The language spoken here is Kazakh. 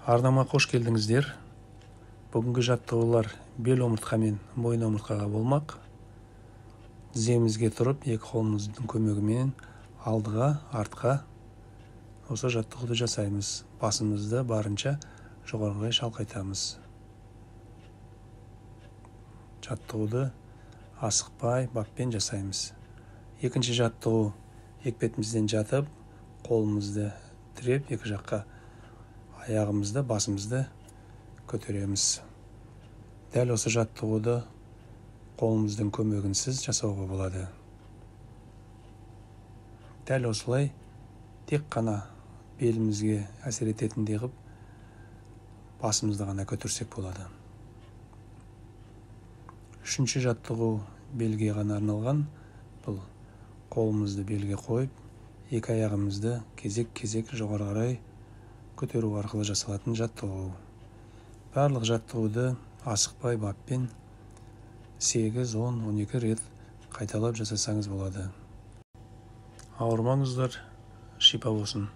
Арнама қош келдіңіздер. Бүгінгі жаттығулар бел омыртқа мен мойын омыртқаға болмақ. Тіземізге тұрып, екі қолымыздың көмегімен алдыға, артқа осы жаттығуды жасаймыз. Басымызды барынша жоғарыға қарай шалқайтамыз. Жаттығуды асықпай, баппен жасаймыз. Екінші жаттығу: екпетімізден жатып, қолымызды тіреп, екі жаққа аяғымызды, басымызды көтереміз. Дәл осы жаттығуды қолымыздың көмегінсіз жасауға болады. Дәл осылай тек қана белімізге әсер ететіндей қылып басымызды ғана көтерсек болады. Үшінші жаттығу белге ғана арналған. Бұл қолымызды белге қойып, екі аяғымызды кезек-кезек жоғары қарай көтеру арқылы жасалатын жаттығу. Барлық жаттығуды асықпай баппен 8, 10, 12 рет қайталап жасасаңыз болады. Ауырмаңыздар, шипа болсын.